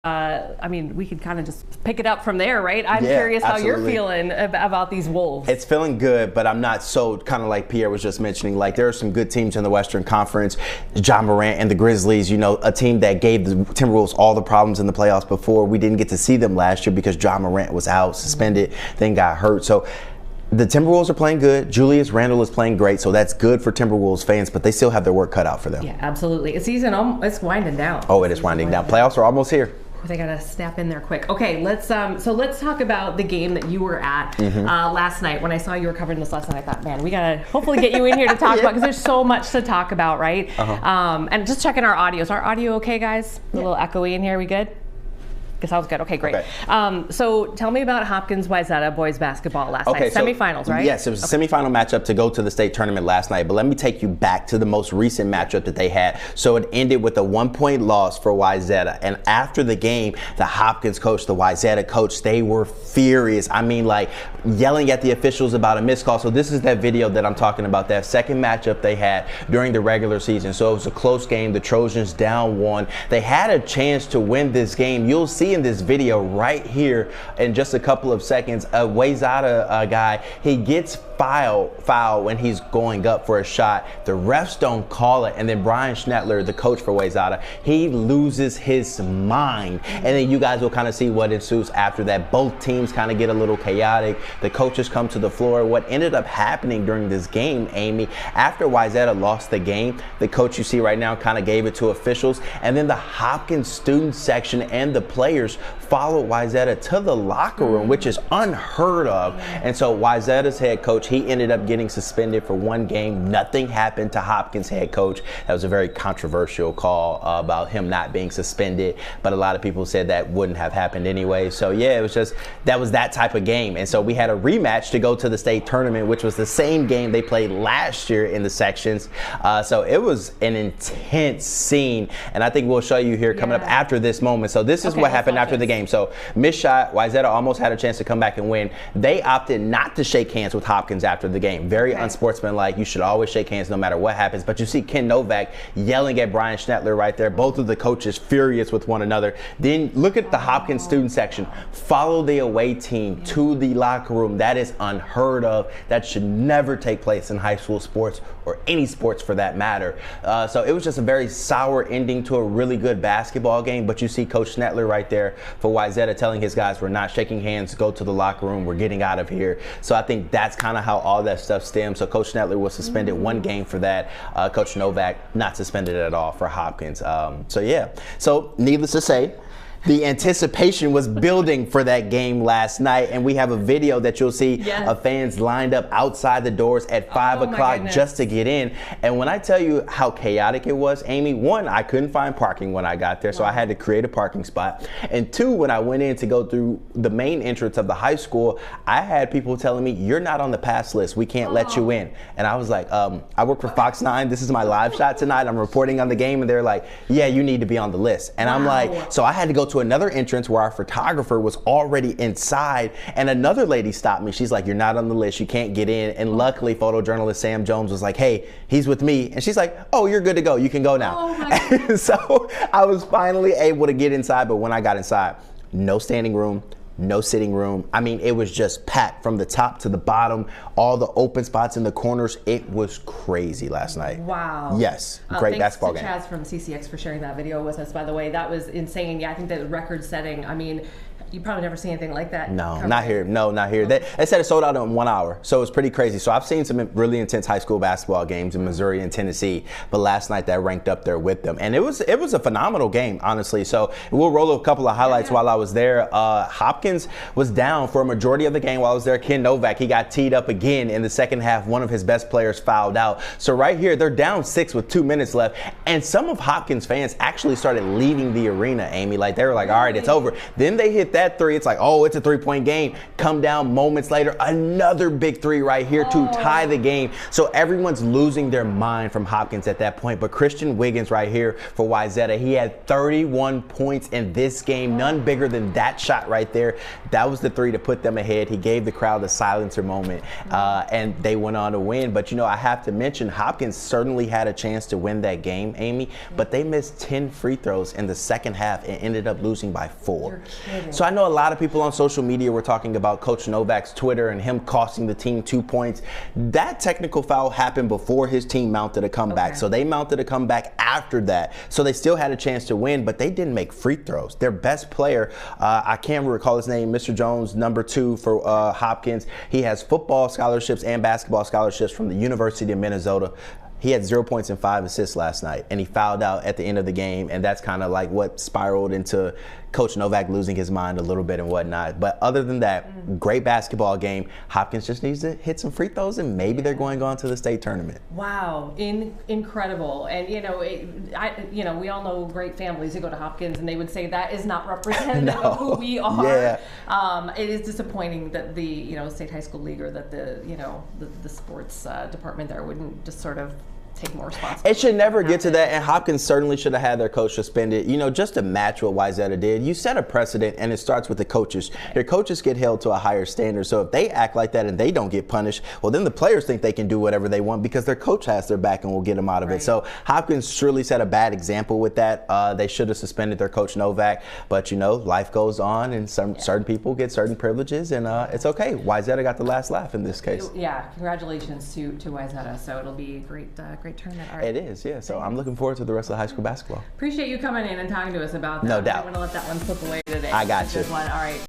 I mean, we could kind of just pick it up from there, right? I'm curious how you're feeling about these Wolves. It's feeling good, but I'm not so kind of like Pierre was just mentioning. Like, there are some good teams in the Western Conference. Ja Morant and the Grizzlies, you know, a team that gave the Timberwolves all the problems in the playoffs before. We didn't get to see them last year because Ja Morant was out, suspended, then got hurt. So the Timberwolves are playing good. Julius Randle is playing great, so that's good for Timberwolves fans, but they still have their work cut out for them. Yeah, absolutely. The season, it's winding down. Oh, it is winding down. Playoffs are almost here. They gotta snap in there quick. Okay, let's talk about the game that you were at last night. When I saw you were covering this last night, I thought, man, we gotta hopefully get you in here to talk about, because there's so much to talk about, right? And just checking our audio. Is our audio okay, guys? A little echoey in here. We good? Sounds good. Okay, great. Okay. So tell me about Hopkins Wayzata boys basketball last night. Semifinals, right? Yes, it was a semifinal matchup to go to the state tournament last night. But let me take you back to the most recent matchup that they had. So it ended with a 1-point loss for Wayzata. And after the game, the Hopkins coach, the Wayzata coach, they were furious. I mean, like, yelling at the officials about a missed call. So this is that video that I'm talking about, that second matchup they had during the regular season. So it was a close game. The Trojans down 1. They had a chance to win this game. You'll see in this video right here in just a couple of seconds, a Wayzata guy, he gets foul when he's going up for a shot. The refs don't call it, and then Brian Schnettler, the coach for Wayzata, he loses his mind. And then you guys will kind of see what ensues after that. Both teams kind of get a little chaotic. The coaches come to the floor. What ended up happening during this game, Amy, after Wayzata lost the game, the coach you see right now kind of gave it to officials, and then the Hopkins student section and the players followed Wayzata to the locker room, which is unheard of. And so Wayzata's head coach, he ended up getting suspended for 1 game. Nothing happened to Hopkins head coach. That was a very controversial call about him not being suspended, but a lot of people said that wouldn't have happened anyway. So yeah, it was just, that was that type of game. And so we had a rematch to go to the state tournament, which was the same game they played last year in the sections. So it was an intense scene, and I think we'll show you here coming up after this moment. So this is what happened after the game. So missed shot, Wayzata almost had a chance to come back and win. They opted not to shake hands with Hopkins after the game. Very unsportsmanlike. You should always shake hands no matter what happens. But you see Ken Novak yelling at Brian Schnettler right there. Both of the coaches furious with one another. Then look at the Hopkins student section. Follow the away team to the locker room. That is unheard of. That should never take place in high school sports, or any sports for that matter. So it was just a very sour ending to a really good basketball game. But you see Coach Schnettler right there for Wayzata telling his guys, we're not shaking hands, go to the locker room, we're getting out of here. So I think that's kind of how all that stuff stems. So Coach Schnettler was suspended 1 game for that. Coach Novak not suspended at all for Hopkins. So yeah, so needless to say, the anticipation was building for that game last night, and we have a video that you'll see of fans lined up outside the doors at 5 o'clock just to get in. And when I tell you how chaotic it was, Amy, 1, I couldn't find parking when I got there, so I had to create a parking spot. And 2, when I went in to go through the main entrance of the high school, I had people telling me, you're not on the pass list, we can't let you in. And I was like, I work for Fox 9, this is my live shot tonight, I'm reporting on the game. And they're like, yeah, you need to be on the list. And I'm like, so I had to go to another entrance where our photographer was already inside, and another lady stopped me. She's like, you're not on the list, you can't get in. And luckily photojournalist Sam Jones was like, hey, he's with me. And she's like, oh, you're good to go, you can go now. Oh my so I was finally able to get inside. But when I got inside, no standing room, no sitting room. I mean, it was just packed from the top to the bottom, all the open spots in the corners. It was crazy last night. Wow. Yes, great basketball game. Thanks to Chaz from CCX for sharing that video with us, by the way. That was insane. Yeah, I think that record setting. I mean, you probably never seen anything like that. No, not here. No, not here. They said it sold out in 1 hour, so it's pretty crazy. So I've seen some really intense high school basketball games in Missouri and Tennessee, but last night that ranked up there with them, and it was a phenomenal game, honestly. So we'll roll a couple of highlights while I was there. Hopkins was down for a majority of the game while I was there. Ken Novak, he got teed up again in the second half. One of his best players fouled out. So right here, they're down 6 with 2 minutes left, and some of Hopkins fans actually started leaving the arena, Amy. Like, they were like, all right, it's over. Then they hit that three. It's like, oh, it's a 3-point game. Come down moments later, another big three right here to tie the game. So everyone's losing their mind from Hopkins at that point. But Christian Wiggins right here for Wayzata, he had 31 points in this game, none bigger than that shot right there. That was the three to put them ahead. He gave the crowd a silencer moment, and they went on to win. But, you know, I have to mention Hopkins certainly had a chance to win that game, Amy, but they missed 10 free throws in the second half and ended up losing by 4. So I know a lot of people on social media were talking about Coach Novak's Twitter and him costing the team 2 points. That technical foul happened before his team mounted a comeback. So they mounted a comeback after that. So they still had a chance to win, but they didn't make free throws. Their best player, I can't recall his name, Mr. Jones, number 2 for Hopkins. He has football scholarships and basketball scholarships from the University of Minnesota. He had 0 points and 5 assists last night, and he fouled out at the end of the game, and that's kind of like what spiraled into Coach Novak losing his mind a little bit and whatnot. But other than that, great basketball game. Hopkins just needs to hit some free throws, and maybe they're going on to the state tournament. Wow, incredible. And you know, we all know great families who go to Hopkins, and they would say that is not representative of who we are. Yeah. It is disappointing that the state high school league or that the sports department there wouldn't just sort of take more responsibility. It should never get to that, and Hopkins certainly should have had their coach suspended. You know, just to match what Wayzata did, you set a precedent, and it starts with the coaches. Your coaches get held to a higher standard, so if they act like that and they don't get punished, well, then the players think they can do whatever they want because their coach has their back and will get them out of it. So Hopkins surely set a bad example with that. They should have suspended their coach Novak, but, you know, life goes on, and certain people get certain privileges, and it's okay. Wayzata got the last laugh in this case. Yeah, congratulations to Wayzata. So it'll be a great tournament. It is, yeah. So I'm looking forward to the rest of high school basketball. Appreciate you coming in and talking to us about that. No doubt. I don't want to let that one slip away today. I got you. All right.